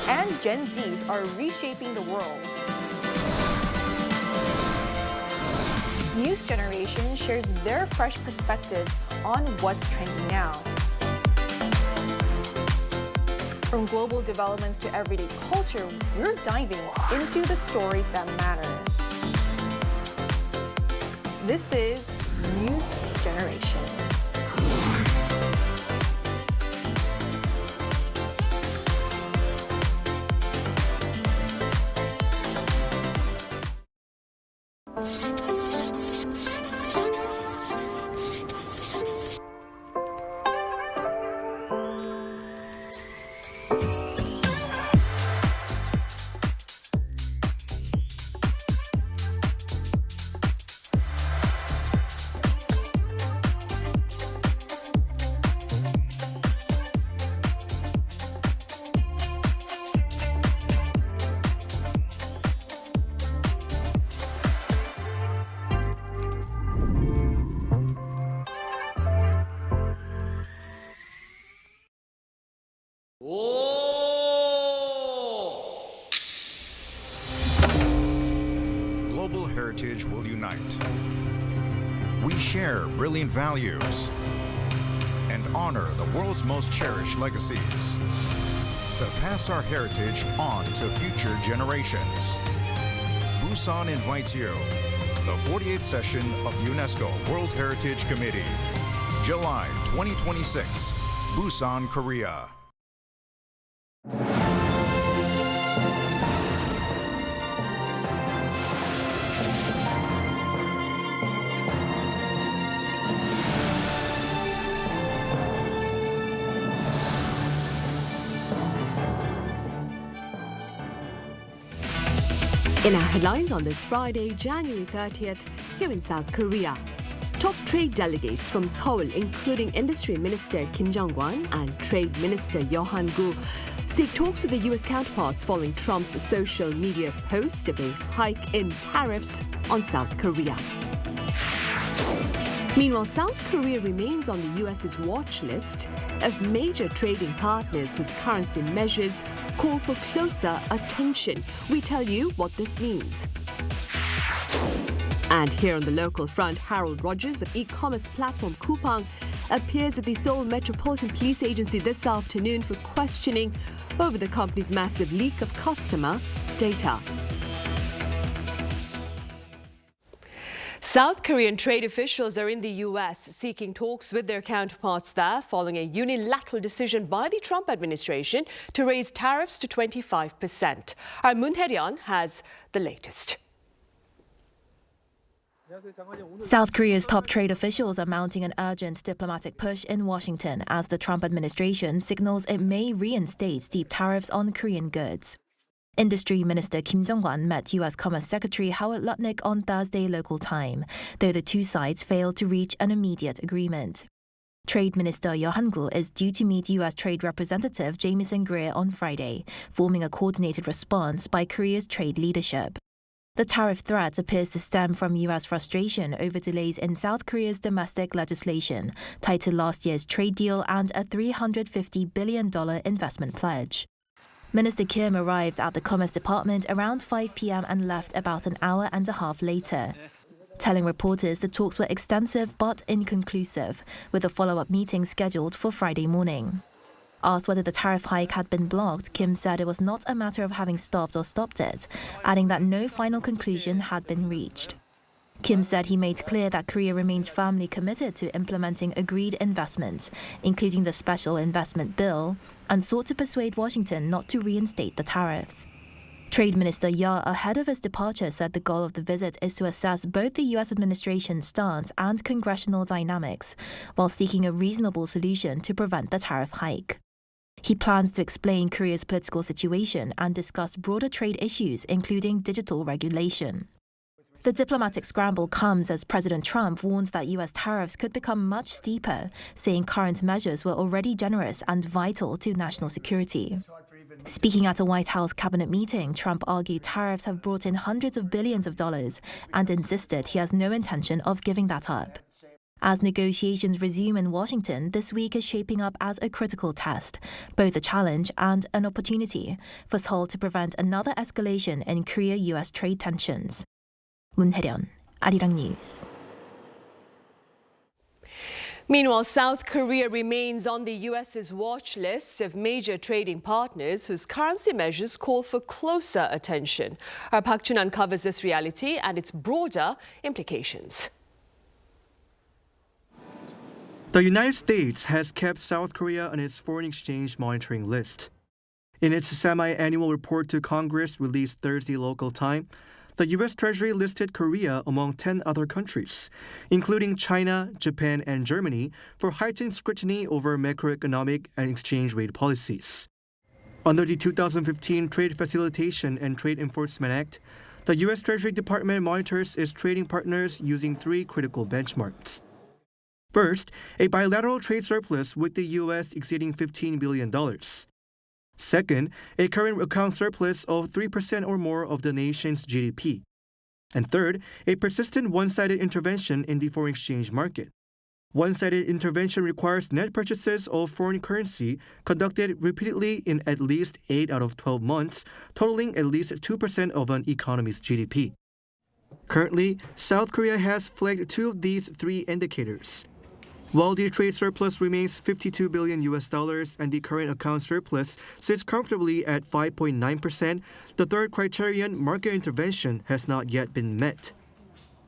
and Gen Zs are reshaping the world. News Generation shares their fresh perspectives on what's trending now. From global developments to everyday culture, we're diving into the stories that matter. This is News Generation. Global heritage will unite. We share brilliant values and honor the world's most cherished legacies to pass our heritage on to future generations. Busan invites you, the 48th session of UNESCO World Heritage Committee, July 2026, Busan, Korea. In our headlines on this Friday, January 30th, here in South Korea. Top trade delegates from Seoul, including Industry Minister Kim Jong-un and Trade Minister Yohan-gu, seek talks with the U.S. counterparts following Trump's social media post of a hike in tariffs on South Korea. Meanwhile, South Korea remains on the U.S.'s watch list of major trading partners whose currency measures call for closer attention. We tell you what this means. And here on the local front, Harold Rogers of e-commerce platform Coupang appears at the Seoul Metropolitan Police Agency this afternoon for questioning over the company's massive leak of customer data. South Korean trade officials are in the U.S. seeking talks with their counterparts there following a unilateral decision by the Trump administration to raise tariffs to 25%. Our Moon Hae-ryun has the latest. South Korea's top trade officials are mounting an urgent diplomatic push in Washington as the Trump administration signals it may reinstate steep tariffs on Korean goods. Industry Minister Kim Jong-un met U.S. Commerce Secretary Howard Lutnick on Thursday local time, though the two sides failed to reach an immediate agreement. Trade Minister Yohan-gu is due to meet U.S. Trade Representative Jamieson Greer on Friday, forming a coordinated response by Korea's trade leadership. The tariff threat appears to stem from U.S. frustration over delays in South Korea's domestic legislation tied to last year's trade deal and a $350 billion investment pledge. Minister Kim arrived at the Commerce Department around 5 p.m. and left about an hour and a half later, telling reporters the talks were extensive but inconclusive, with a follow-up meeting scheduled for Friday morning. Asked whether the tariff hike had been blocked, Kim said it was not a matter of having stopped or stopped it, adding that no final conclusion had been reached. Kim said he made clear that Korea remains firmly committed to implementing agreed investments, including the special investment bill, and sought to persuade Washington not to reinstate the tariffs. Trade Minister Ya, ahead of his departure, said the goal of the visit is to assess both the U.S. administration's stance and congressional dynamics, while seeking a reasonable solution to prevent the tariff hike. He plans to explain Korea's political situation and discuss broader trade issues, including digital regulation. The diplomatic scramble comes as President Trump warns that U.S. tariffs could become much steeper, saying current measures were already generous and vital to national security. Speaking at a White House cabinet meeting, Trump argued tariffs have brought in hundreds of billions of dollars and insisted he has no intention of giving that up. As negotiations resume in Washington, this week is shaping up as a critical test, both a challenge and an opportunity for Seoul to prevent another escalation in Korea-U.S. trade tensions. 문혜련, Arirang News. Meanwhile, South Korea remains on the U.S.'s watch list of major trading partners whose currency measures call for closer attention. Our Park Jun-an covers this reality and its broader implications. The United States has kept South Korea on its foreign exchange monitoring list. In its semi-annual report to Congress released Thursday local time, the U.S. Treasury listed Korea among 10 other countries, including China, Japan, and Germany, for heightened scrutiny over macroeconomic and exchange rate policies. Under the 2015 Trade Facilitation and Trade Enforcement Act, the U.S. Treasury Department monitors its trading partners using three critical benchmarks. First, a bilateral trade surplus with the U.S. exceeding $15 billion. Second, a current account surplus of 3% or more of the nation's GDP. And third, a persistent one-sided intervention in the foreign exchange market. One-sided intervention requires net purchases of foreign currency conducted repeatedly in at least 8 out of 12 months, totaling at least 2% of an economy's GDP. Currently, South Korea has flagged two of these three indicators. While the trade surplus remains $52 billion and the current account surplus sits comfortably at 5.9%, the third criterion, market intervention, has not yet been met.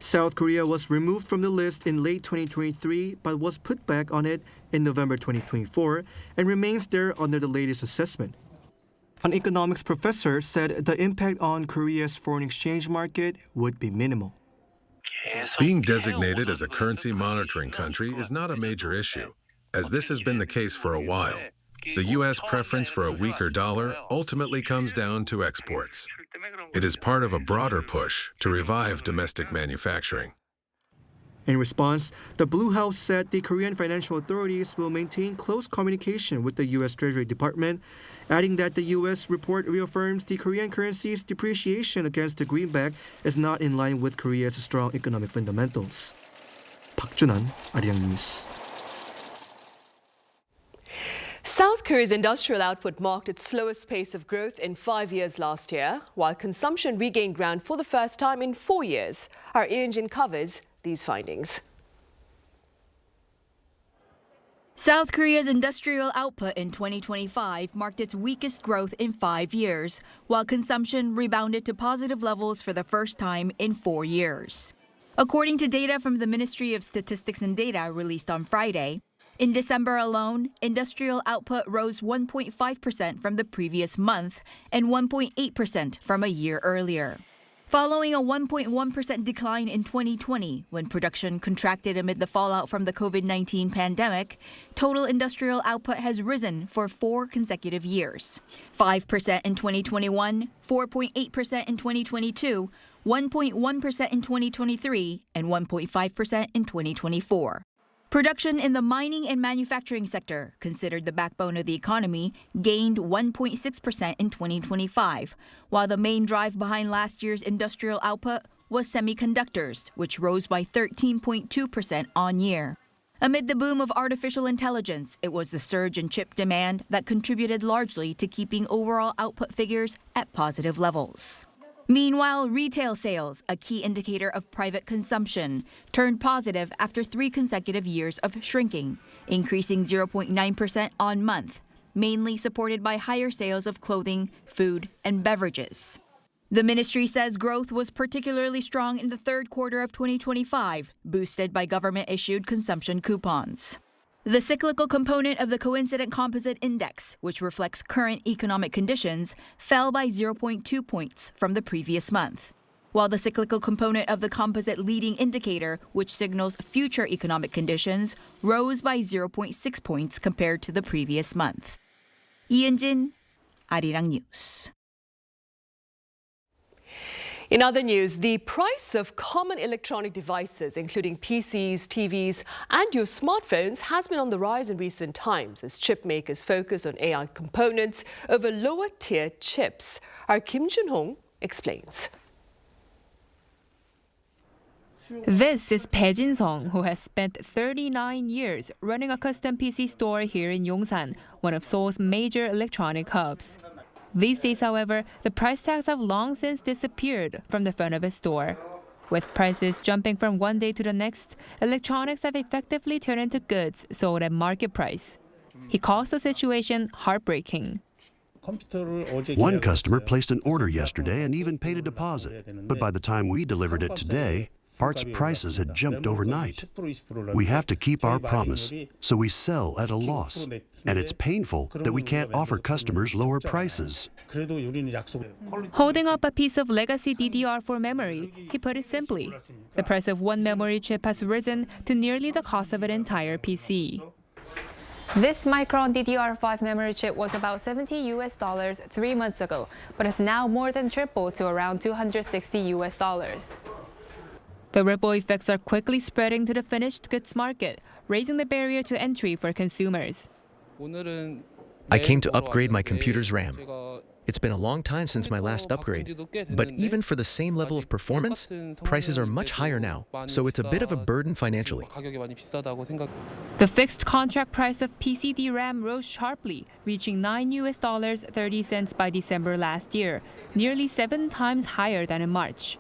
South Korea was removed from the list in late 2023 but was put back on it in November 2024 and remains there under the latest assessment. An economics professor said the impact on Korea's foreign exchange market would be minimal. Being designated as a currency monitoring country is not a major issue, as this has been the case for a while. The U.S. preference for a weaker dollar ultimately comes down to exports. It is part of a broader push to revive domestic manufacturing. In response, the Blue House said the Korean financial authorities will maintain close communication with the U.S. Treasury Department, adding that the U.S. report reaffirms the Korean currency's depreciation against the greenback is not in line with Korea's strong economic fundamentals. Park Jun-an, Arirang News. South Korea's industrial output marked its slowest pace of growth in 5 years last year, while consumption regained ground for the first time in 4 years. Our Ian covers these findings. South Korea's industrial output in 2025 marked its weakest growth in 5 years, while consumption rebounded to positive levels for the first time in 4 years. According to data from the Ministry of Statistics and Data released on Friday, in December alone, industrial output rose 1.5% from the previous month and 1.8% from a year earlier. Following a 1.1% decline in 2020, when production contracted amid the fallout from the COVID-19 pandemic, total industrial output has risen for 4 consecutive years. 5% in 2021, 4.8% in 2022, 1.1% in 2023, and 1.5% in 2024. Production in the mining and manufacturing sector, considered the backbone of the economy, gained 1.6% in 2025, while the main drive behind last year's industrial output was semiconductors, which rose by 13.2% on year. Amid the boom of artificial intelligence, it was the surge in chip demand that contributed largely to keeping overall output figures at positive levels. Meanwhile, retail sales, a key indicator of private consumption, turned positive after 3 consecutive years of shrinking, increasing 0.9% on month, mainly supported by higher sales of clothing, food, and beverages. The ministry says growth was particularly strong in the third quarter of 2025, boosted by government-issued consumption coupons. The cyclical component of the Coincident Composite Index, which reflects current economic conditions, fell by 0.2 points from the previous month, while the cyclical component of the Composite Leading Indicator, which signals future economic conditions, rose by 0.6 points compared to the previous month. 이은진, Arirang News. In other news, the price of common electronic devices, including PCs, TVs, and your smartphones, has been on the rise in recent times as chip makers focus on AI components over lower-tier chips. Our Kim Jun-hong explains. This is Bae Jin-sung, who has spent 39 years running a custom PC store here in Yongsan, one of Seoul's major electronic hubs. These days, however, the price tags have long since disappeared from the front of his store. With prices jumping from one day to the next, electronics have effectively turned into goods sold at market price. He calls the situation heartbreaking. One customer placed an order yesterday and even paid a deposit, but by the time we delivered it today, parts prices had jumped overnight. We have to keep our promise, so we sell at a loss. And it's painful that we can't offer customers lower prices. Holding up a piece of legacy DDR4 memory, he put it simply. The price of one memory chip has risen to nearly the cost of an entire PC. This Micron DDR5 memory chip was about $70 3 months ago, but has now more than tripled to around $260. The ripple effects are quickly spreading to the finished goods market, raising the barrier to entry for consumers. I came to upgrade my computer's RAM. It's been a long time since my last upgrade, but even for the same level of performance, prices are much higher now, so it's a bit of a burden financially. The fixed contract price of PC DRAM rose sharply, reaching $9.30 by December last year, nearly 7 times higher than in March.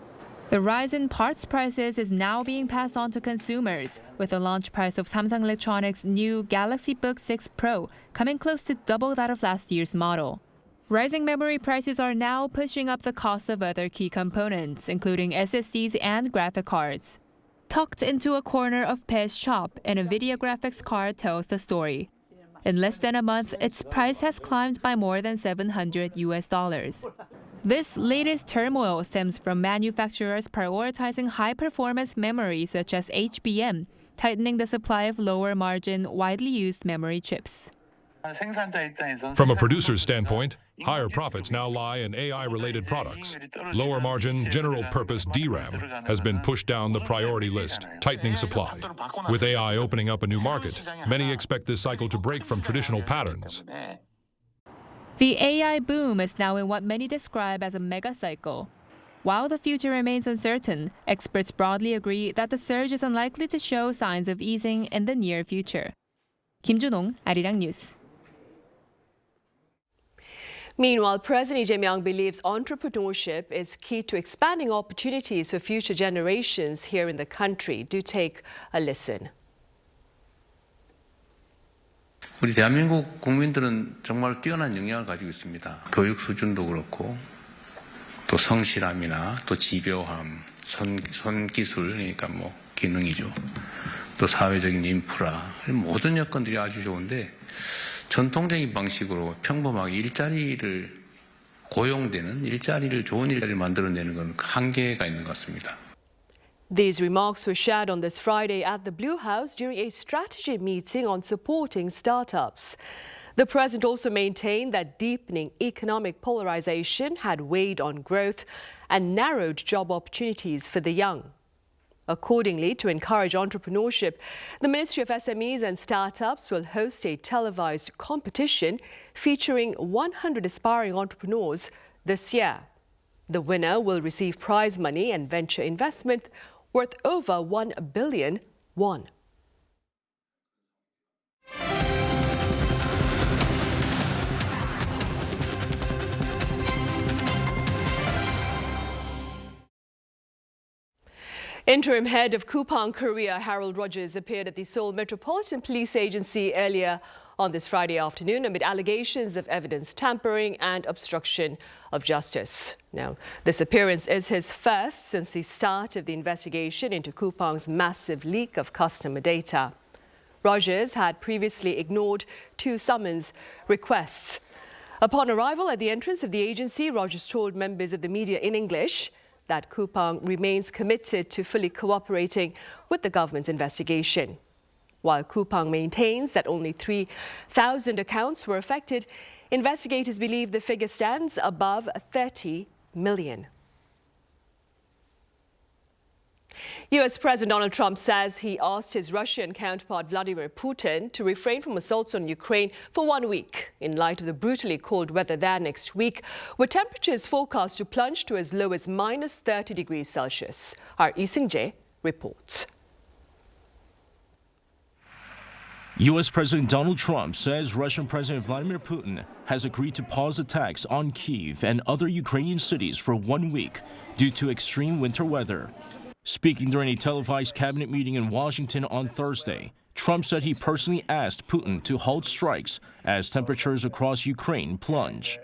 The rise in parts prices is now being passed on to consumers, with the launch price of Samsung Electronics' new Galaxy Book 6 Pro coming close to double that of last year's model. Rising memory prices are now pushing up the cost of other key components, including SSDs and graphic cards. Tucked into a corner of Bae's shop, an NVIDIA graphics card tells the story. In less than a month, its price has climbed by more than $700. This latest turmoil stems from manufacturers prioritizing high-performance memory such as HBM, tightening the supply of lower-margin, widely used memory chips. From a producer's standpoint, higher profits now lie in AI-related products. Lower margin, general-purpose DRAM has been pushed down the priority list, tightening supply. With AI opening up a new market, many expect this cycle to break from traditional patterns. The AI boom is now in what many describe as a mega cycle. While the future remains uncertain, experts broadly agree that the surge is unlikely to show signs of easing in the near future. Kim Junong, Arirang News. Meanwhile, President Lee Jae-myung believes entrepreneurship is key to expanding opportunities for future generations here in the country. Do take a listen. 우리 대한민국 국민들은 정말 뛰어난 역량을 가지고 있습니다. 교육 수준도 그렇고 또 성실함이나 또 집요함, 손기술, 그러니까 뭐 기능이죠. 또 사회적인 인프라, 모든 여건들이 아주 좋은데 전통적인 방식으로 평범하게 고용되는 일자리를 좋은 일자리를 만들어내는 건 한계가 있는 것 같습니다. These remarks were shared on this Friday at the Blue House during a strategy meeting on supporting startups. The president also maintained that deepening economic polarization had weighed on growth and narrowed job opportunities for the young. Accordingly, to encourage entrepreneurship, the Ministry of SMEs and Startups will host a televised competition featuring 100 aspiring entrepreneurs this year. The winner will receive prize money and venture investment worth over 1 billion won. Interim head of Coupang Korea, Rogers, appeared at the Seoul Metropolitan Police Agency earlier on this Friday afternoon amid allegations of evidence tampering and obstruction of justice. Now, this appearance is his first since the start of the investigation into Coupang's massive leak of customer data. Rogers had previously ignored 2 summons requests. Upon arrival at the entrance of the agency, Rogers told members of the media in English that Coupang remains committed to fully cooperating with the government's investigation. While Coupang maintains that only 3,000 accounts were affected, investigators believe the figure stands above 30 million. U.S. President Donald Trump says he asked his Russian counterpart Vladimir Putin to refrain from assaults on Ukraine for 1 week in light of the brutally cold weather there next week, with temperatures forecast to plunge to as low as -30 degrees Celsius. Our Lee Seung-jae reports. U.S. President Donald Trump says Russian President Vladimir Putin has agreed to pause attacks on Kyiv and other Ukrainian cities for 1 week due to extreme winter weather. Speaking during a televised cabinet meeting in Washington on Thursday, Trump said he personally asked Putin to halt strikes as temperatures across Ukraine plunge.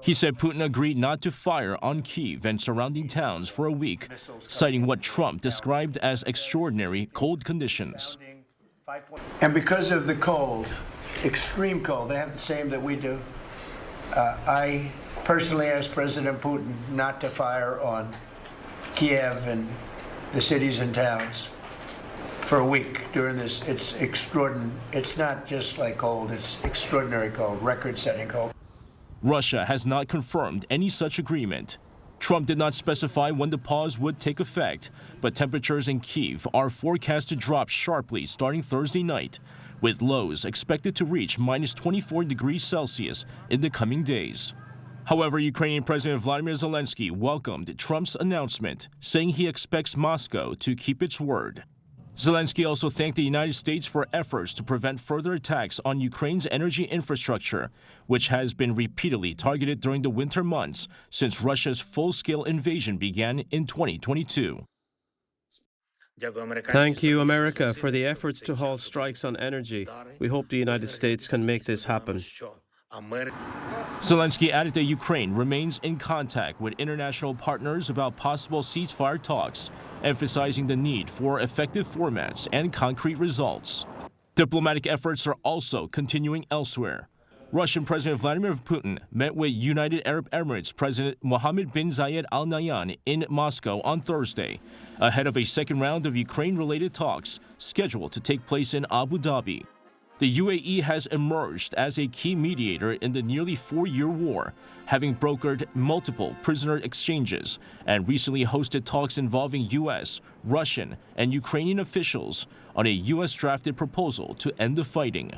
He said Putin agreed not to fire on Kyiv and surrounding towns for a week, citing what Trump described as extraordinary cold conditions. And because of the cold, extreme cold, they have the same that we do. I personally asked President Putin not to fire on Kyiv and the cities and towns for a week during this. It's extraordinary. It's not just like cold, it's extraordinary cold, record-setting cold. Russia has not confirmed any such agreement. Trump did not specify when the pause would take effect, but temperatures in Kyiv are forecast to drop sharply starting Thursday night, with lows expected to reach minus 24 degrees Celsius in the coming days. However, Ukrainian President Vladimir Zelensky welcomed Trump's announcement, saying he expects Moscow to keep its word. Zelensky also thanked the United States for efforts to prevent further attacks on Ukraine's energy infrastructure, which has been repeatedly targeted during the winter months since Russia's full-scale invasion began in 2022. Thank you, America, for the efforts to halt strikes on energy. We hope the United States can make this happen. Zelensky added that Ukraine remains in contact with international partners about possible ceasefire talks, emphasizing the need for effective formats and concrete results. Diplomatic efforts are also continuing elsewhere. Russian President Vladimir Putin met with United Arab Emirates President Mohammed bin Zayed Al Nahyan in Moscow on Thursday, ahead of a second round of Ukraine-related talks scheduled to take place in Abu Dhabi. The UAE has emerged as a key mediator in the nearly 4-year war, having brokered multiple prisoner exchanges and recently hosted talks involving U.S., Russian, and Ukrainian officials on a U.S.-drafted proposal to end the fighting.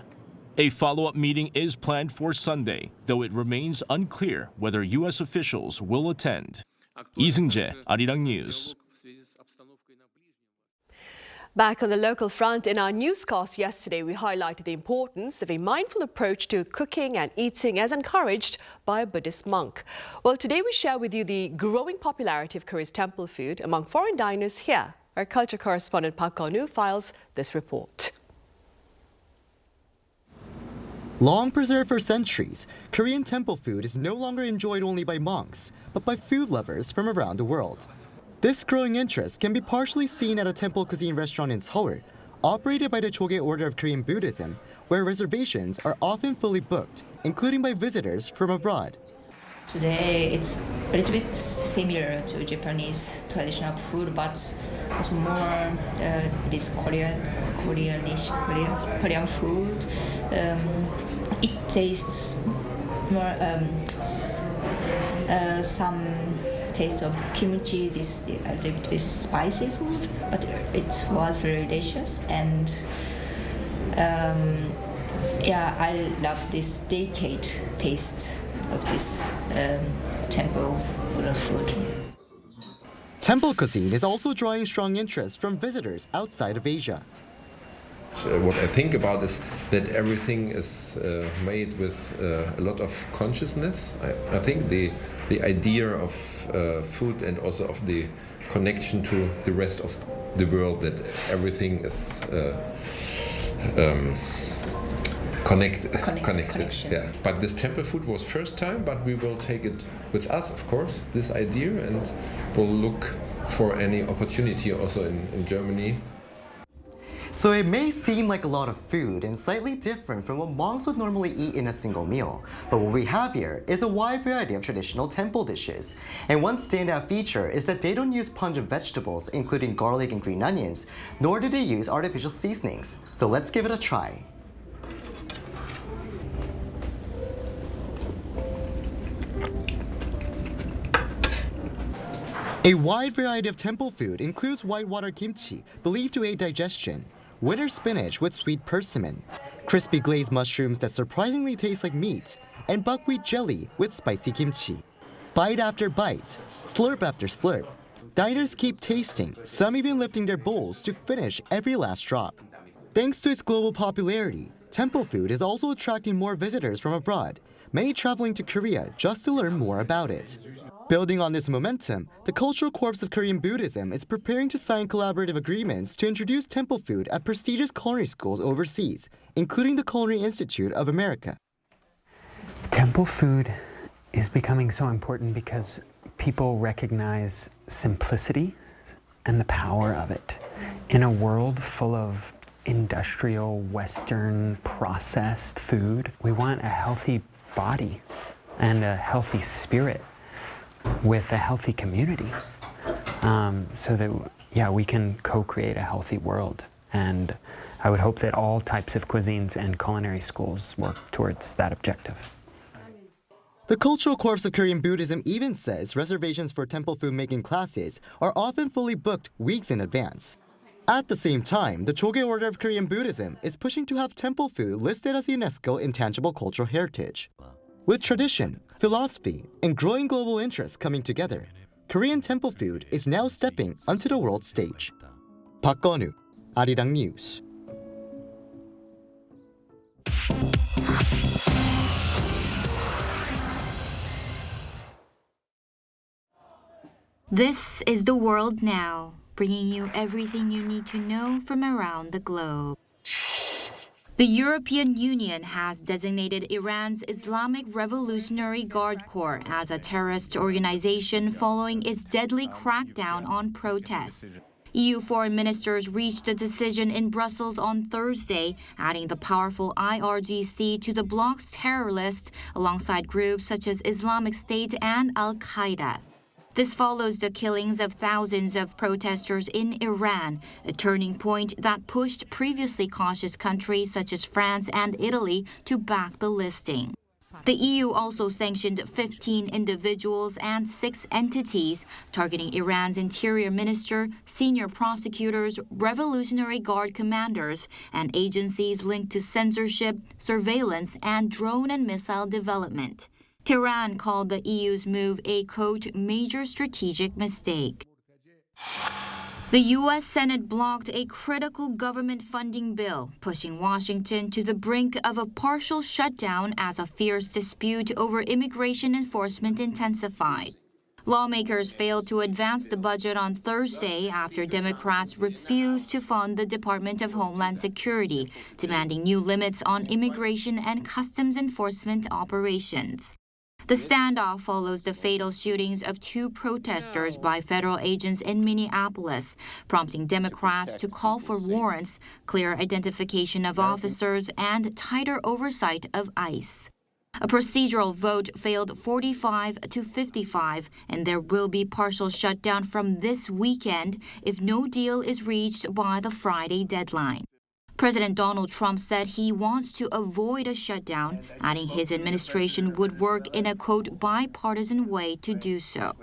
A follow-up meeting is planned for Sunday, though it remains unclear whether U.S. officials will attend. Lee Seung-jae, Arirang News. Back on the local front, in our newscast yesterday, we highlighted the importance of a mindful approach to cooking and eating as encouraged by a Buddhist monk. Well, today we share with you the growing popularity of Korea's temple food among foreign diners here. Our culture correspondent Park Gon-woo files this report. Long preserved for centuries, Korean temple food is no longer enjoyed only by monks, but by food lovers from around the world. This growing interest can be partially seen at a temple cuisine restaurant in Seoul, operated by the Choge Order of Korean Buddhism, where reservations are often fully booked, including by visitors from abroad. Today, it's a little bit similar to Japanese traditional food, but also more it is Korean food. It tastes more some taste of kimchi. This a little bit spicy food, but it was very delicious, and yeah, I love this delicate taste of this temple food. Temple cuisine is also drawing strong interest from visitors outside of Asia. What I think about is that everything is made with a lot of consciousness. I think the idea of food and also of the connection to the rest of the world, that everything is connected. Yeah. But this temple food was first time, but we will take it with us, of course, this idea, and we'll look for any opportunity also in Germany. So it may seem like a lot of food and slightly different from what monks would normally eat in a single meal. But what we have here is a wide variety of traditional temple dishes. And one standout feature is that they don't use pungent vegetables, including garlic and green onions, nor do they use artificial seasonings. So let's give it a try. A wide variety of temple food includes whitewater kimchi, believed to aid digestion, winter spinach with sweet persimmon, crispy glazed mushrooms that surprisingly taste like meat, and buckwheat jelly with spicy kimchi. Bite after bite, slurp after slurp, diners keep tasting, some even lifting their bowls to finish every last drop. Thanks to its global popularity, temple food is also attracting more visitors from abroad, many traveling to Korea just to learn more about it. Building on this momentum, the Cultural Corps of Korean Buddhism is preparing to sign collaborative agreements to introduce temple food at prestigious culinary schools overseas, including the Culinary Institute of America. Temple food is becoming so important because people recognize simplicity and the power of it. In a world full of industrial, Western, processed food, we want a healthy body and a healthy spirit with a healthy community, so that we can co-create a healthy world. And I would hope that all types of cuisines and culinary schools work towards that objective. The Cultural Corps of Korean Buddhism even says reservations for temple food making classes are often fully booked weeks in advance. At the same time, the Choge Order of Korean Buddhism is pushing to have temple food listed as UNESCO Intangible Cultural Heritage. With tradition, philosophy, and growing global interests coming together, Korean temple food is now stepping onto the world stage. Park Gon-woo, Arirang News. This is The World Now, bringing you everything you need to know from around the globe. The European Union has designated Iran's Islamic Revolutionary Guard Corps as a terrorist organization following its deadly crackdown on protests. EU foreign ministers reached a decision in Brussels on Thursday, adding the powerful IRGC to the bloc's terror list alongside groups such as Islamic State and Al-Qaeda. This follows the killings of thousands of protesters in Iran, a turning point that pushed previously cautious countries such as France and Italy to back the listing. The EU also sanctioned 15 individuals and 6 entities, targeting Iran's interior minister, senior prosecutors, Revolutionary Guard commanders, and agencies linked to censorship, surveillance, and drone and missile development. Tehran called the EU's move a, quote, major strategic mistake. The U.S. Senate blocked a critical government funding bill, pushing Washington to the brink of a partial shutdown as a fierce dispute over immigration enforcement intensified. Lawmakers failed to advance the budget on Thursday after Democrats refused to fund the Department of Homeland Security, demanding new limits on immigration and customs enforcement operations. The standoff follows the fatal shootings of 2 protesters by federal agents in Minneapolis, prompting Democrats to call for warrants, clear identification of officers, and tighter oversight of ICE. A procedural vote failed 45 to 55, and there will be partial shutdown from this weekend if no deal is reached by the Friday deadline. President Donald Trump said he wants to avoid a shutdown, adding his administration would work in a, quote, bipartisan way to do so.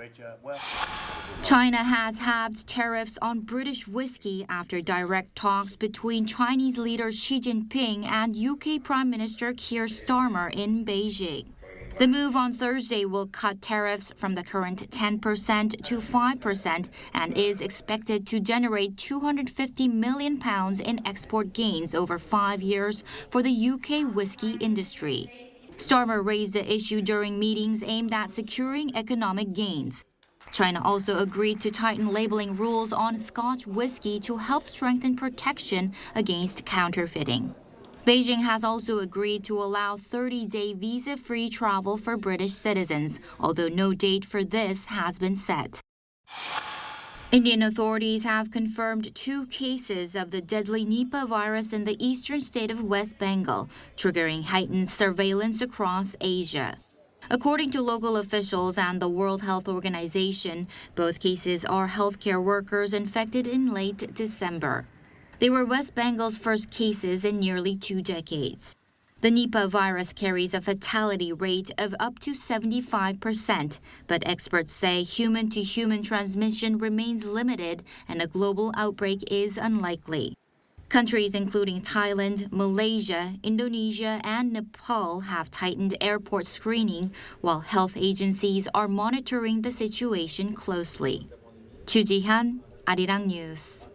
China has halved tariffs on British whiskey after direct talks between Chinese leader Xi Jinping and UK Prime Minister Keir Starmer in Beijing. The move on Thursday will cut tariffs from the current 10% to 5% and is expected to generate £250 million in export gains over 5 years for the UK whiskey industry. Starmer raised the issue during meetings aimed at securing economic gains. China also agreed to tighten labeling rules on Scotch whiskey to help strengthen protection against counterfeiting. Beijing has also agreed to allow 30-day visa-free travel for British citizens, although no date for this has been set. Indian authorities have confirmed 2 cases of the deadly Nipah virus in the eastern state of West Bengal, triggering heightened surveillance across Asia. According to local officials and the World Health Organization, both cases are healthcare workers infected in late December. They were West Bengal's first cases in nearly 2 decades. The Nipah virus carries a fatality rate of up to 75%, but experts say human-to-human transmission remains limited and a global outbreak is unlikely. Countries including Thailand, Malaysia, Indonesia, and Nepal have tightened airport screening, while health agencies are monitoring the situation closely. 주지현, Arirang News.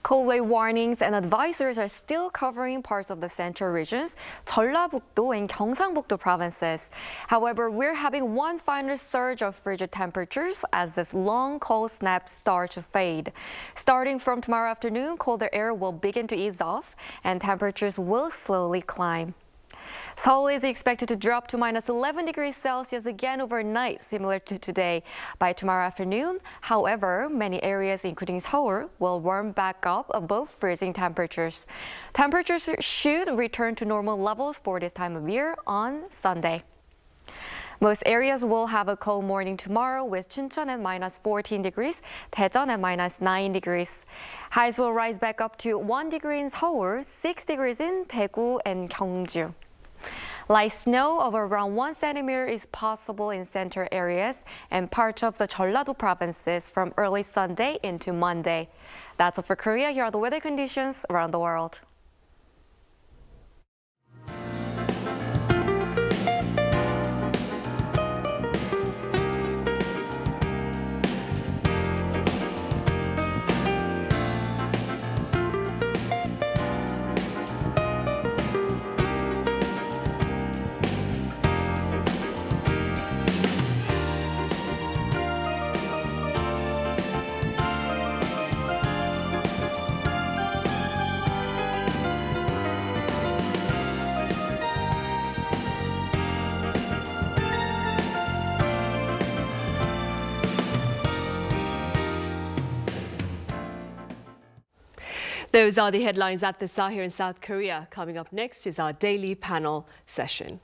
Cold wave warnings and advisories are still covering parts of the central regions, 전라북도 and 경상북도 provinces. However, we're having one final surge of frigid temperatures as this long cold snap starts to fade. Starting from tomorrow afternoon, colder air will begin to ease off and temperatures will slowly climb. Seoul is expected to drop to minus 11 degrees Celsius again overnight, similar to today. By tomorrow afternoon, however, many areas, including Seoul, will warm back up above freezing temperatures. Temperatures should return to normal levels for this time of year on Sunday. Most areas will have a cold morning tomorrow with Chuncheon at minus 14 degrees, Daejeon at minus 9 degrees. Highs will rise back up to 1 degree in Seoul, 6 degrees in Daegu and Gyeongju. Light snow of around 1 centimeter is possible in central areas and parts of the Jeollado provinces from early Sunday into Monday. That's all for Korea. Here are the weather conditions around the world. Those are the headlines at this hour here in South Korea. Coming up next is our daily panel session.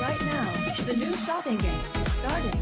Right now, the new shopping game is starting.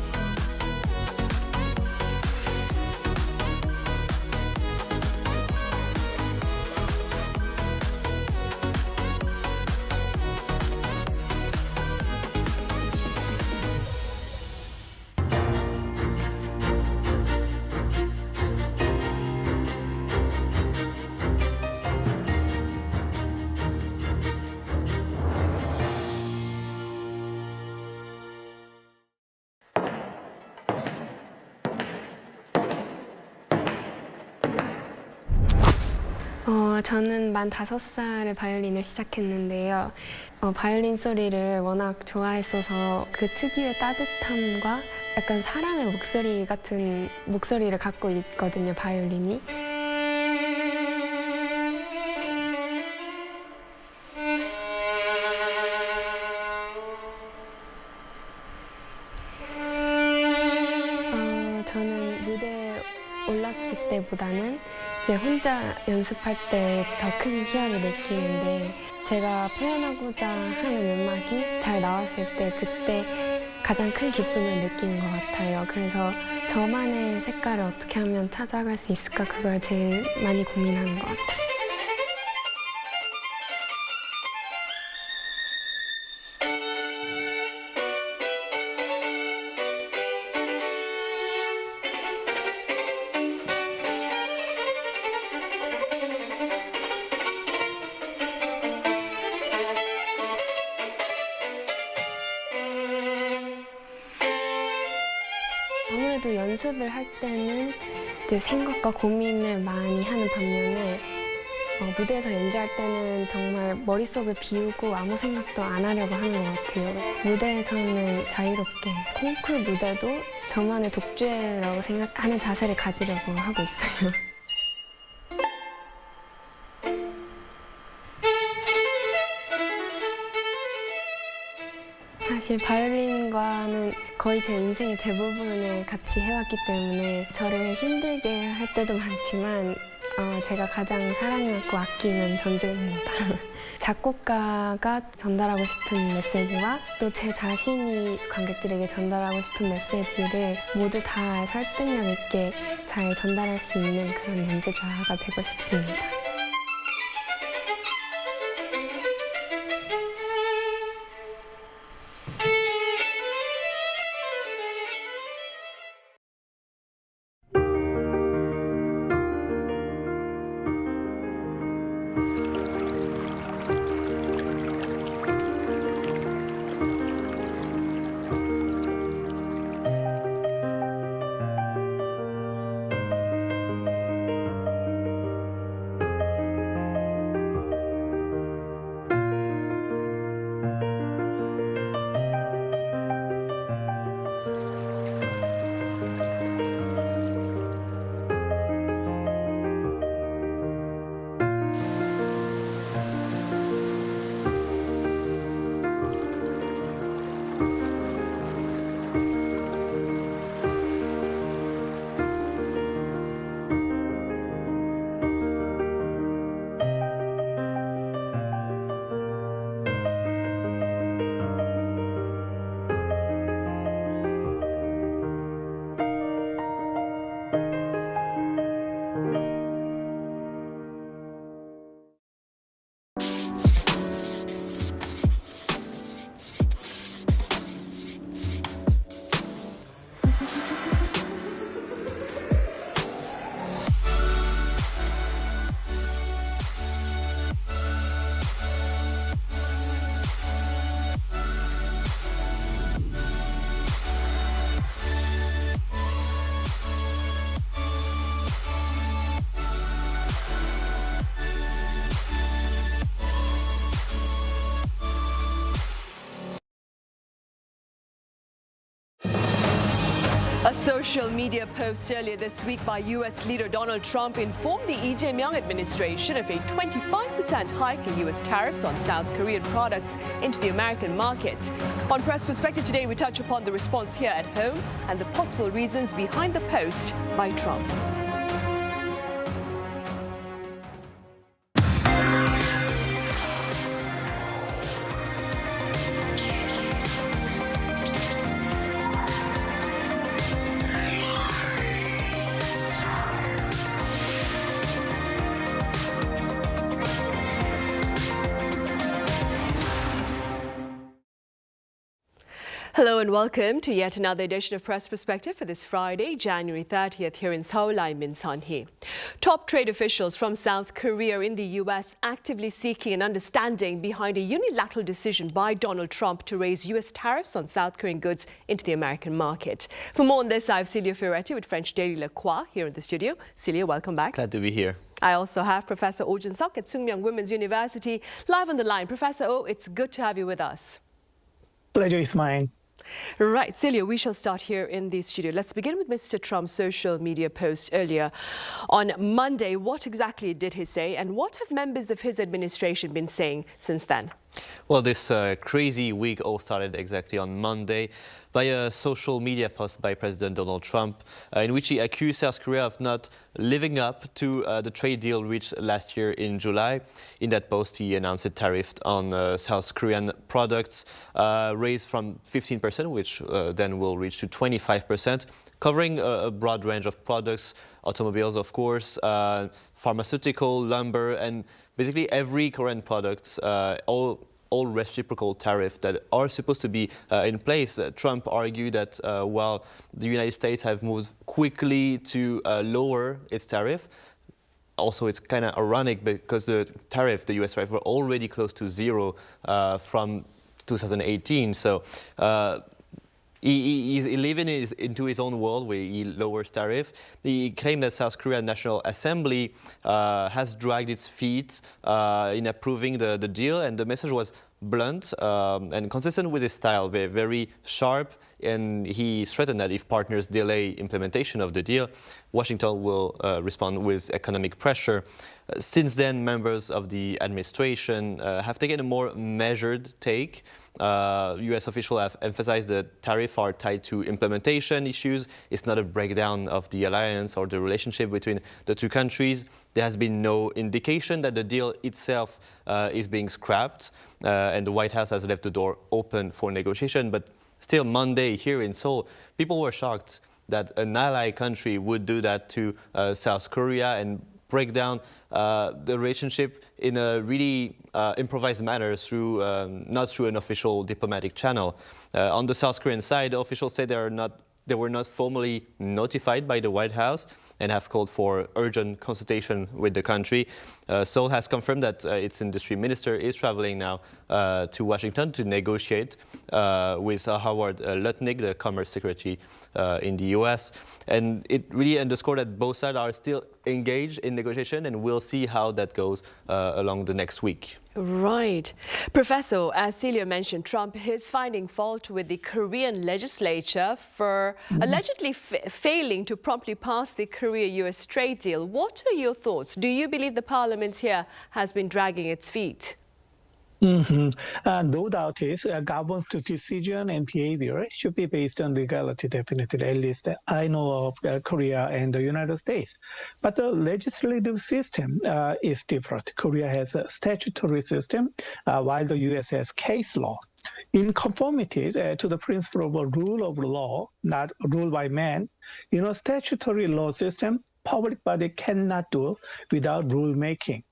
저는 만 5살에 바이올린을 시작했는데요. 바이올린 소리를 워낙 좋아했어서 그 특유의 따뜻함과 약간 사람의 목소리 같은 목소리를 갖고 있거든요, 바이올린이. 저는 무대에 올랐을 때보다는 이제 혼자 연습할 때 더 큰 희열을 느끼는데 제가 표현하고자 하는 음악이 잘 나왔을 때 그때 가장 큰 기쁨을 느끼는 것 같아요. 그래서 저만의 색깔을 어떻게 하면 찾아갈 수 있을까 그걸 제일 많이 고민하는 것 같아요. 아무래도 연습을 할 때는 이제 생각과 고민을 많이 하는 반면에 무대에서 연주할 때는 정말 머릿속을 비우고 아무 생각도 안 하려고 하는 것 같아요. 무대에서는 자유롭게 콩쿨 무대도 저만의 독주라고 생각하는 자세를 가지려고 하고 있어요. 사실 바이올린과는 거의 제 인생의 대부분을 같이 해왔기 때문에 저를 힘들게 할 때도 많지만 제가 가장 사랑하고 아끼는 존재입니다. 작곡가가 전달하고 싶은 메시지와 또 제 자신이 관객들에게 전달하고 싶은 메시지를 모두 다 설득력 있게 잘 전달할 수 있는 그런 연주자가 되고 싶습니다. A social media post earlier this week by U.S. leader Donald Trump informed the Lee Jae-myung administration of a 25% hike in U.S. tariffs on South Korean products into the American market. On Press Perspective today, we touch upon the response here at home and the possible reasons behind the post by Trump. Hello and welcome to yet another edition of Press Perspective for this Friday, January 30th here in Seoul. I'm Min Sun-hee. Top trade officials from South Korea in the U.S. actively seeking an understanding behind a unilateral decision by Donald Trump to raise U.S. tariffs on South Korean goods into the American market. For more on this, I have Celia Fioretti with French daily Le Croix here in the studio. Celia, welcome back. Glad to be here. I also have Professor Oh Jin-seok at Sookmyung Women's University live on the line. Professor Oh, it's good to have you with us. Pleasure is mine. Right, Celia, we shall start here in the studio. Let's begin with Mr. Trump's social media post earlier on Monday. What exactly did he say, and what have members of his administration been saying since then? Well, this crazy week all started exactly on Monday by a social media post by President Donald Trump in which he accused South Korea of not living up to the trade deal reached last year in July. In that post, he announced a tariff on South Korean products raised from 15%, which then will reach to 25%, covering a broad range of products, automobiles, of course, pharmaceutical, lumber, and basically every Korean product, all reciprocal tariffs that are supposed to be in place. Trump argued that while the United States have moved quickly to lower its tariff, also it's kind of ironic because the U.S. tariff, were already close to zero from 2018. So he's living into his own world where he lowers tariff. He claimed that South Korea National Assembly has dragged its feet in approving the deal, and the message was blunt and consistent with his style, very sharp, and he threatened that if partners delay implementation of the deal, Washington will respond with economic pressure. Since then, members of the administration have taken a more measured take. U.S. officials have emphasized that tariffs are tied to implementation issues. It's not a breakdown of the alliance or the relationship between the two countries. There has been no indication that the deal itself is being scrapped, and the White House has left the door open for negotiation. But still, Monday here in Seoul, people were shocked that an ally country would do that to South Korea and break down the relationship in a really improvised manner through not through an official diplomatic channel. On the South Korean side, the officials say they were not formally notified by the White House and have called for urgent consultation with the country. Seoul has confirmed that its industry minister is traveling now to Washington to negotiate with Howard Lutnick, the Commerce Secretary in the U.S. And it really underscored that both sides are still engaged in negotiation, and we'll see how that goes along the next week. Right. Professor, as Celia mentioned, Trump is finding fault with the Korean legislature for allegedly failing to promptly pass the Korea-U.S. trade deal. What are your thoughts? Do you believe the parliament here has been dragging its feet? No doubt is government's decision and behavior should be based on legality, definitely. At least I know of Korea and the United States. But the legislative system is different. Korea has a statutory system, while the U.S. has case law. In conformity to the principle of a rule of law, not rule by man, in a statutory law system, public body cannot do without rule making.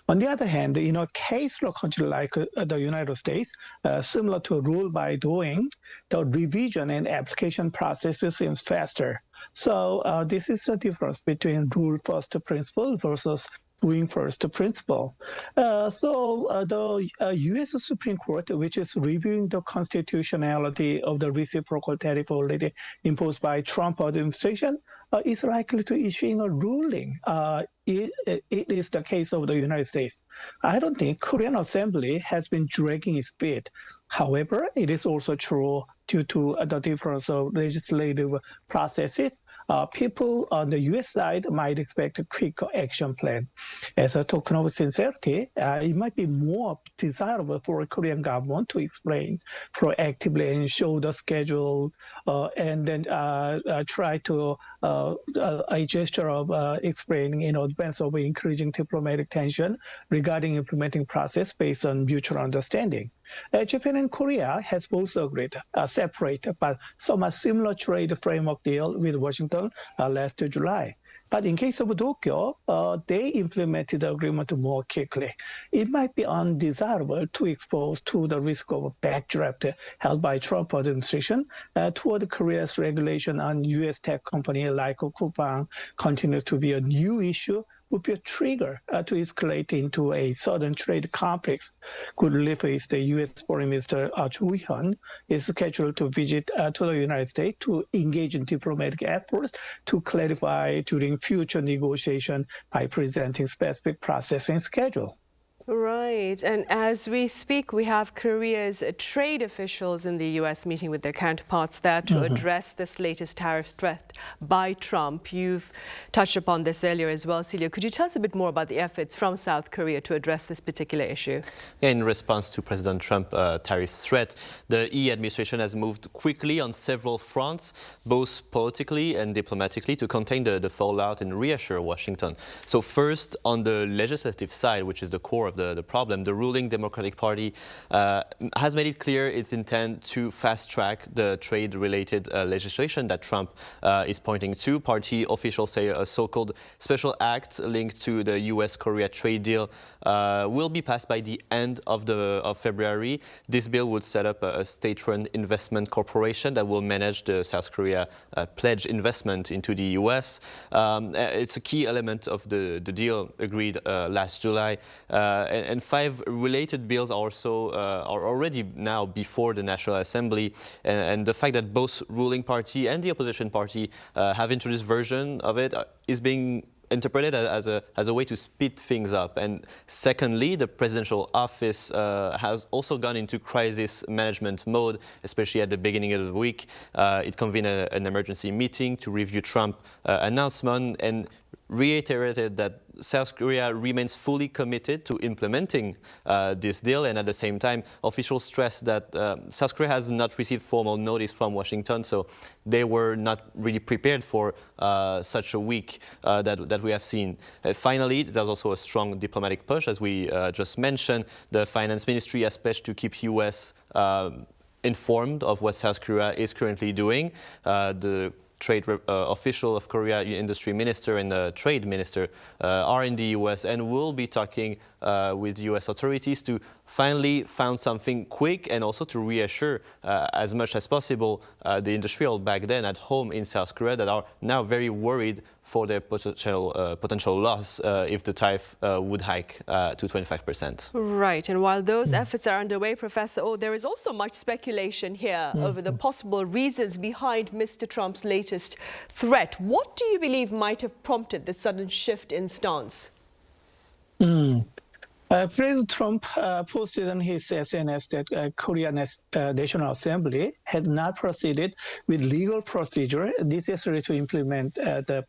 On the other hand, in a case law country like the United States, similar to a rule by doing, the revision and application processes seems faster. So this is the difference between rule first principle versus doing first principle. The U.S. Supreme Court, which is reviewing the constitutionality of the reciprocal tariff already imposed by Trump administration, is likely to issue a ruling. It is the case of the United States. I don't think Korean Assembly has been dragging its feet. However, it is also true due to the difference of legislative processes, people on the U.S. side might expect a quick action plan. As a token of sincerity, it might be more desirable for a Korean government to explain proactively and show the schedule, and then try to a gesture of explaining in advance of increasing diplomatic tension regarding implementing process based on mutual understanding. Japan and Korea has both agreed separate but somewhat similar trade framework deal with Washington last July. But in case of Tokyo, they implemented the agreement more quickly. It might be undesirable to expose to the risk of a backdraft held by Trump administration toward Korea's regulation on U.S. tech companies like Coupang continues to be a new issue, would be a trigger to escalate into a sudden trade conflict. Good relief is the U.S. Foreign Minister Seo-hyun is scheduled to visit to the United States to engage in diplomatic efforts to clarify during future negotiation by presenting specific processing schedule. Right. And as we speak, we have Korea's trade officials in the U.S. meeting with their counterparts there to address this latest tariff threat by Trump. You've touched upon this earlier as well, Celia. Could you tell us a bit more about the efforts from South Korea to address this particular issue? In response to President Trump's tariff threat, the Yi administration has moved quickly on several fronts, both politically and diplomatically, to contain the fallout and reassure Washington. So first, on the legislative side, which is the core of the problem, the ruling Democratic Party has made it clear its intent to fast-track the trade-related legislation that Trump is pointing to. Party officials say a so-called special act linked to the U.S.-Korea trade deal will be passed by the end of February. This bill would set up a state-run investment corporation that will manage the South Korea pledged investment into the U.S. It's a key element of the deal agreed last July. And 5 related bills are already now before the National Assembly. And the fact that both ruling party and the opposition party have introduced version of it is being interpreted as a way to speed things up. And secondly, the presidential office has also gone into crisis management mode, especially at the beginning of the week. It convened an emergency meeting to review Trump announcement and reiterated that South Korea remains fully committed to implementing this deal, and at the same time, officials stressed that South Korea has not received formal notice from Washington, so they were not really prepared for such a week that we have seen. Finally, there's also a strong diplomatic push, as we just mentioned. The Finance Ministry has pledged to keep U.S. Informed of what South Korea is currently doing. The trade official of Korea, industry minister and the trade minister are in the U.S. and will be talking with U.S. authorities to finally find something quick and also to reassure as much as possible the industrial back then at home in South Korea that are now very worried for their potential loss if the tariff would hike to 25%. Right, and while those efforts are underway, Professor Oh, there is also much speculation here over the possible reasons behind Mr. Trump's latest threat. What do you believe might have prompted this sudden shift in stance? President Trump posted on his SNS that Korean National Assembly had not proceeded with legal procedure necessary to implement the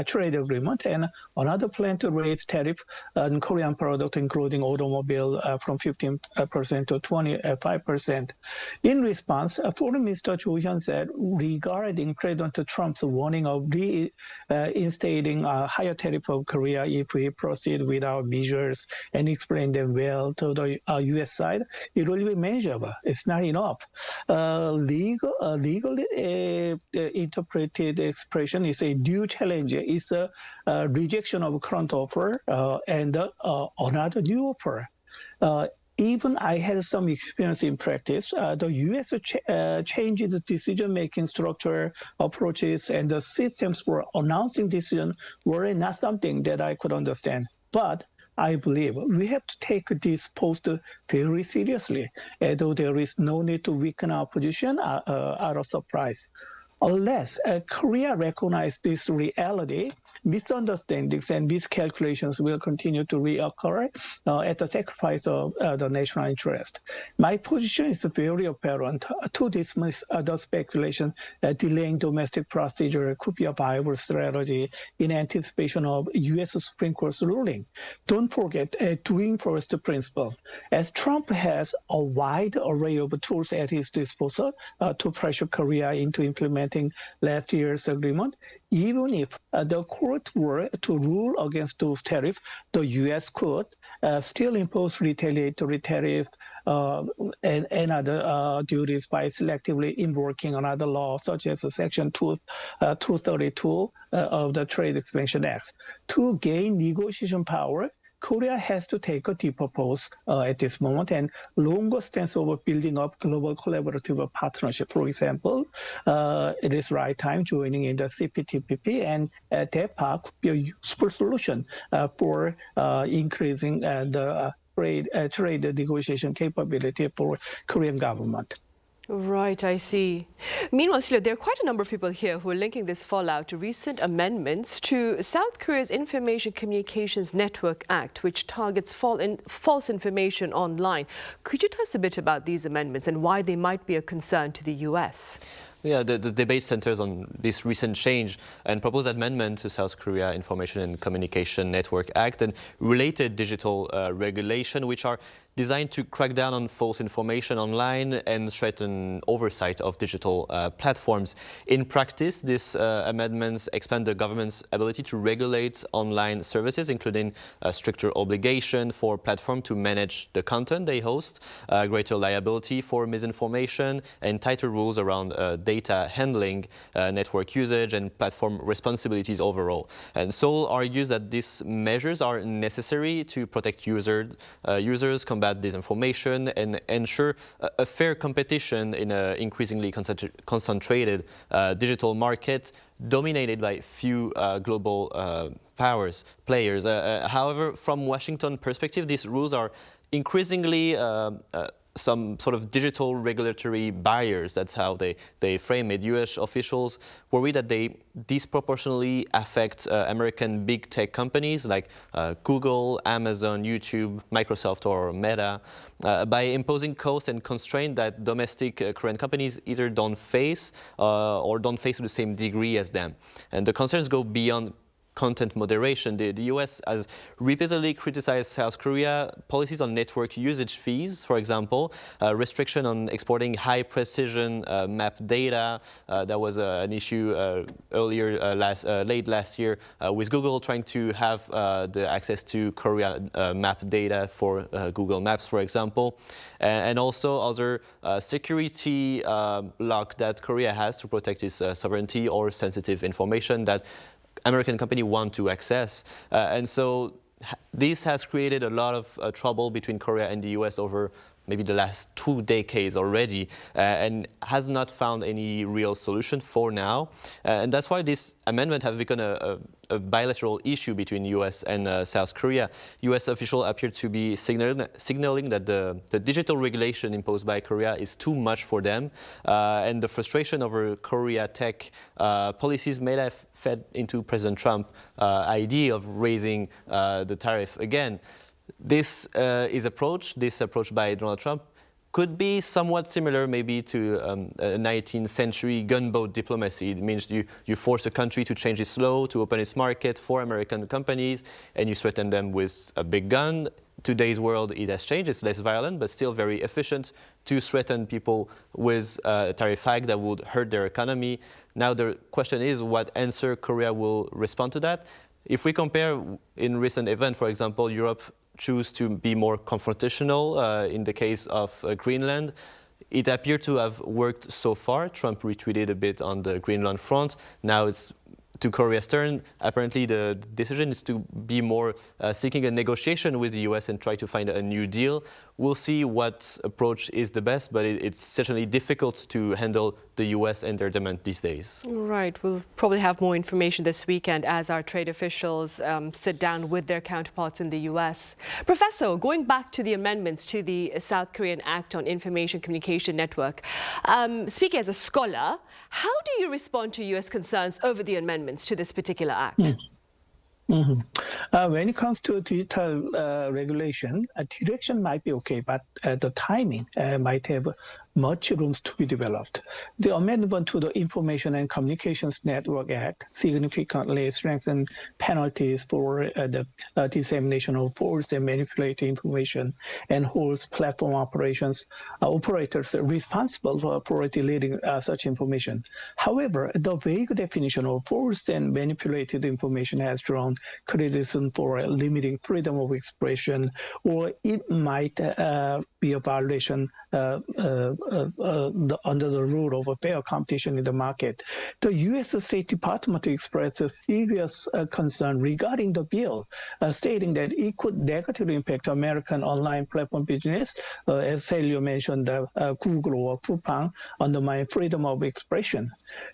trade agreement and another plan to raise tariff on Korean products, including automobile, from 15% to 25%. In response, Foreign Minister Jo-hyun said regarding President Trump's warning of reinstating a higher tariff of Korea if we proceed with our measures and explain them well to the U.S. side, it will be manageable. It's not enough. Legally interpreted expression is a due challenge. It's a rejection of current offer and another new offer. Even I had some experience in practice. The U.S. changed the decision-making structure, approaches, and the systems for announcing decisions were not something that I could understand. But I believe we have to take this post very seriously, although there is no need to weaken our position out of surprise. Unless Korea recognizes this reality, misunderstandings and miscalculations will continue to reoccur at the sacrifice of the national interest. My position is very apparent. To dismiss the speculation that delaying domestic procedure could be a viable strategy in anticipation of U.S. Supreme Court's ruling. Don't forget doing first principle. As Trump has a wide array of tools at his disposal to pressure Korea into implementing last year's agreement, even if the court were to rule against those tariffs, the U.S. could still impose retaliatory tariffs and other duties by selectively invoking another law, such as Section 232 of the Trade Expansion Act. To gain negotiation power, Korea has to take a deeper pause at this moment and longer stance of building up global collaborative partnership. For example, it is right time joining in the CPTPP, and DEPA could be a useful solution for increasing the trade negotiation capability for Korean government. Right, I see. Meanwhile, Celia, there are quite a number of people here who are linking this fallout to recent amendments to South Korea's Information Communications Network Act, which targets false information online. Could you tell us a bit about these amendments and why they might be a concern to the U.S.? Yeah, the debate centers on this recent change and proposed amendment to South Korea Information and Communication Network Act and related digital regulation, which are designed to crack down on false information online and strengthen oversight of digital platforms. In practice, these amendments expand the government's ability to regulate online services, including a stricter obligation for platforms to manage the content they host, greater liability for misinformation, and tighter rules around data handling, network usage, and platform responsibilities overall. And Seoul argues that these measures are necessary to protect users, combat disinformation, and ensure a fair competition in an increasingly concentrated digital market dominated by few global players. However, from Washington perspective, these rules are increasingly some sort of digital regulatory barriers. That's how they frame it. U.S. officials worry that they disproportionately affect American big tech companies like Google, Amazon, YouTube, Microsoft, or Meta by imposing costs and constraints that domestic Korean companies either don't face or don't face to the same degree as them. And the concerns go beyond content moderation. The US has repeatedly criticized South Korea policies on network usage fees, for example, restriction on exporting high-precision map data. That was an issue earlier, late last year, with Google trying to have the access to Korea map data for Google Maps, for example, and also other security lock that Korea has to protect its sovereignty or sensitive information that American companies want to access. And so this has created a lot of trouble between Korea and the US over maybe the last 2 decades already, and has not found any real solution for now. And that's why this amendment has become a bilateral issue between US and South Korea. US officials appear to be signaling that the digital regulation imposed by Korea is too much for them, and the frustration over Korea tech policies may have fed into President Trump's idea of raising the tariff again. This approach by Donald Trump could be somewhat similar maybe to a 19th century gunboat diplomacy. It means you force a country to change its law, to open its market for American companies, and you threaten them with a big gun. Today's world, it has changed. It's less violent, but still very efficient to threaten people with a tariff hike that would hurt their economy. Now the question is what answer Korea will respond to that. If we compare in recent events, for example, Europe choose to be more confrontational in the case of Greenland. It appeared to have worked so far. Trump retreated a bit on the Greenland front. Now it's to Korea's turn. Apparently the decision is to be more seeking a negotiation with the US and try to find a new deal. We'll see what approach is the best, but it's certainly difficult to handle the US and their demand these days. Right, we'll probably have more information this weekend as our trade officials sit down with their counterparts in the US. Professor, going back to the amendments to the South Korean Act on Information Communication Network, speaking as a scholar, how do you respond to US concerns over the amendments to this particular act? When it comes to digital regulation, direction might be okay, but the timing might have much room to be developed. The amendment to the Information and Communications Network Act significantly strengthens penalties for the dissemination of false and manipulated information and holds platform operators responsible for deleting such information. However, the vague definition of false and manipulated information has drawn criticism for limiting freedom of expression, or it might be a violation under the rule of a fair competition in the market. The U.S. State Department expressed a serious concern regarding the bill, stating that it could negatively impact American online platform business, as Celio mentioned, Google or Coupang, undermine freedom of expression.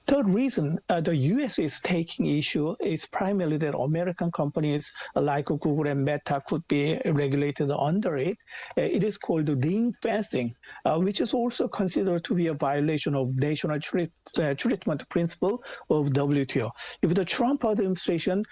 The reason the U.S. is taking issue is primarily that American companies like Google and Meta could be regulated under it. It is called ring fencing, which is also considered to be a violation of national treatment principle of WTO. If the Trump administration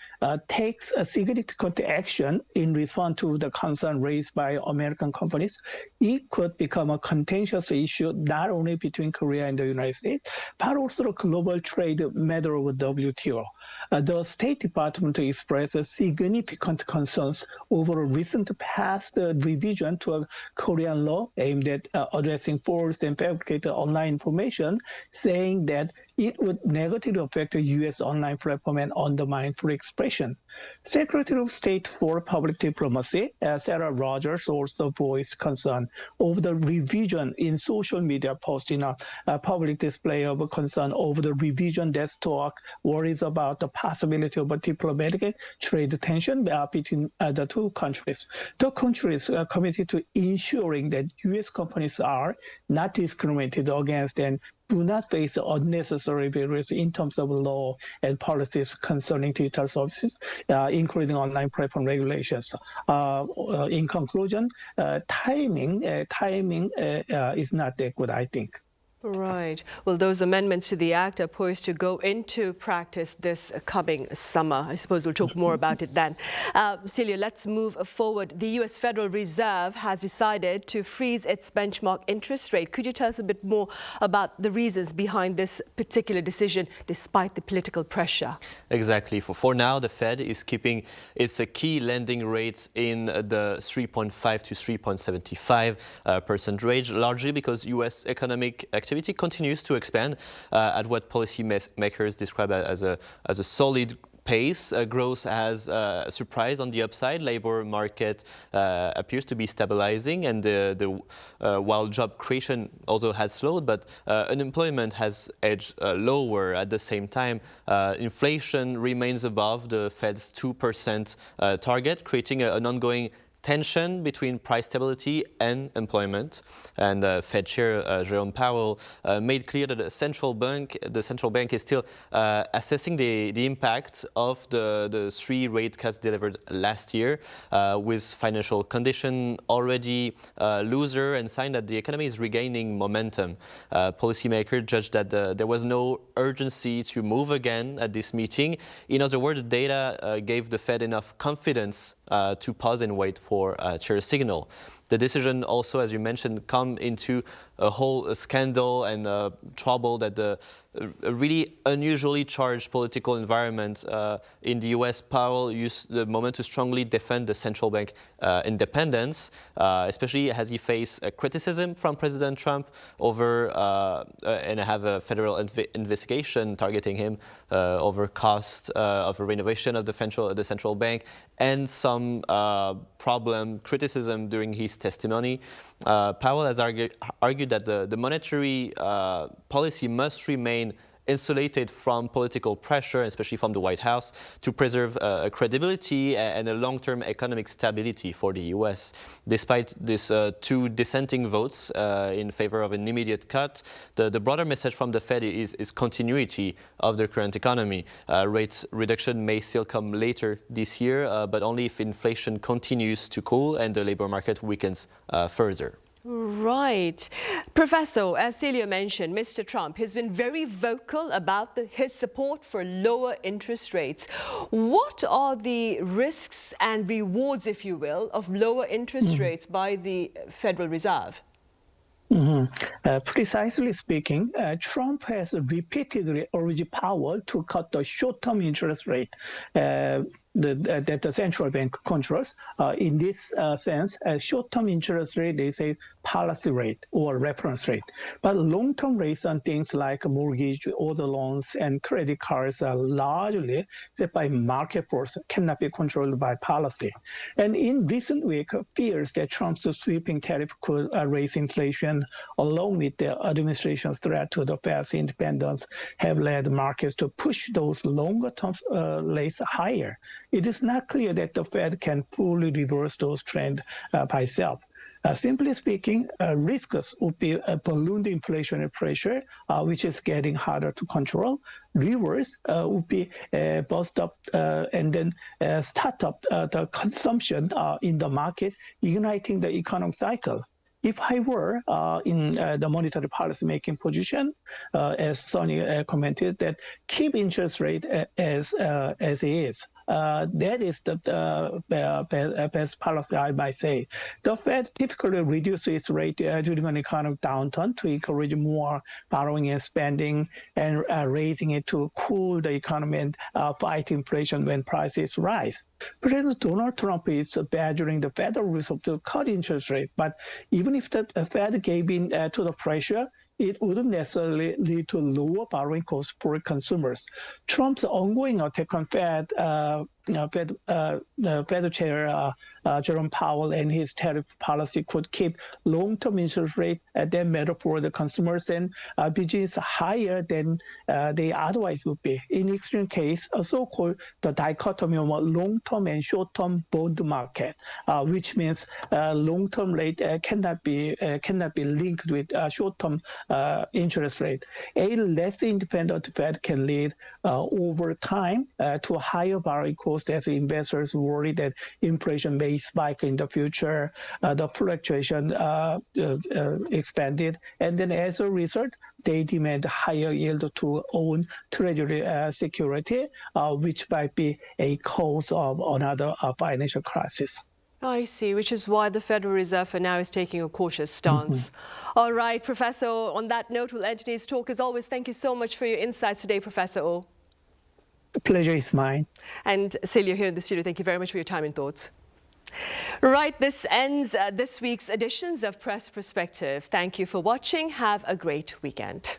takes a significant action in response to the concern raised by American companies, it could become a contentious issue not only between Korea and the United States, but also a global trade matter of WTO. The State Department expressed significant concerns over a recent past revision to a Korean law aimed at addressing false and fabricated online information, saying that it would negatively affect the U.S. online platform and undermine free expression. Secretary of State for Public Diplomacy, Sarah Rogers, also voiced concern over the revision in social media post in a public display of concern over the revision that struck worries about the possibility of a diplomatic trade tension between the two countries. The countries are committed to ensuring that U.S. companies are not discriminated against and do not face unnecessary barriers in terms of law and policies concerning digital services, including online platform regulations. In conclusion, timing is not that good, I think. Right. Well, those amendments to the Act are poised to go into practice this coming summer. I suppose we'll talk more about it then. Celia, let's move forward. The U.S. Federal Reserve has decided to freeze its benchmark interest rate. Could you tell us a bit more about the reasons behind this particular decision, despite the political pressure? Exactly. For now, the Fed is keeping its key lending rate in the 3.5 to 3.75% range, largely because U.S. economic activity continues to expand at what policymakers describe as a solid pace. Growth has surprised on the upside. Labor market appears to be stabilizing, and while job creation also has slowed, but unemployment has edged lower at the same time. Inflation remains above the Fed's 2% target, creating an ongoing tension between price stability and employment. And Fed Chair Jerome Powell made clear that the central bank is still assessing the impact of the 3 rate cuts delivered last year, with financial condition already looser and sign that the economy is regaining momentum. Policymakers judged that there was no urgency to move again at this meeting. In other words, the data gave the Fed enough confidence to pause and wait for chair signal. The decision also, as you mentioned, come into a whole scandal and trouble that a really unusually charged political environment in the U.S. Powell used the moment to strongly defend the central bank independence, especially as he faced criticism from President Trump over and have a federal investigation targeting him over cost of a renovation of the central bank and some criticism during his testimony. Powell has argued that the monetary policy must remain insulated from political pressure, especially from the White House, to preserve credibility and a long-term economic stability for the U.S. Despite these 2 dissenting votes in favor of an immediate cut, the broader message from the Fed is continuity of the current economy. Rate reduction may still come later this year, but only if inflation continues to cool and the labor market weakens further. Right. Professor, as Celia mentioned, Mr. Trump has been very vocal about his support for lower interest rates. What are the risks and rewards, if you will, of lower interest rates by the Federal Reserve? Precisely speaking, Trump has repeatedly urged Powell to cut the short-term interest rate that the central bank controls. In this sense, a short-term interest rate is a policy rate or reference rate. But long-term rates on things like mortgage, auto loans, and credit cards are largely set by market force, cannot be controlled by policy. And in recent weeks, fears that Trump's sweeping tariff could raise inflation, along with the administration's threat to the Fed's independence, have led markets to push those longer-term rates higher. It is not clear that the Fed can fully reverse those trends by itself. Simply speaking, risks would be a ballooned inflationary pressure, which is getting harder to control. Reverse would be bust up and then start up the consumption in the market, igniting the economic cycle. If I were in the monetary policy making position, as Sonny commented, that keep interest rate as it is. That is the best policy, I might say. The Fed typically reduces its rate during an economic downturn to encourage more borrowing and spending, and raising it to cool the economy and fight inflation when prices rise. President Donald Trump is badgering the Federal Reserve to cut interest rate, but even if the Fed gave in to the pressure, it wouldn't necessarily lead to lower borrowing costs for consumers. Trump's ongoing attack on Fed Chair Jerome Powell and his tariff policy could keep long-term interest rate that matter for the consumers and business higher than they otherwise would be. In extreme case, a so-called the dichotomy of long-term and short-term bond market, which means long-term rate cannot be linked with short-term interest rate. A less independent Fed can lead over time to higher borrowing costs caused as investors worry that inflation may spike in the future. The fluctuation expanded, and then as a result, they demand higher yield to own treasury security, which might be a cause of another financial crisis. I see, which is why the Federal Reserve for now is taking a cautious stance. All right, Professor, on that note, we'll end today's talk. As always, thank you so much for your insights today, Professor Oh. The pleasure is mine. And Celia here in the studio, thank you very much for your time and thoughts. Right, this ends this week's editions of Press Perspective. Thank you for watching. Have a great weekend.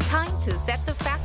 Time to set the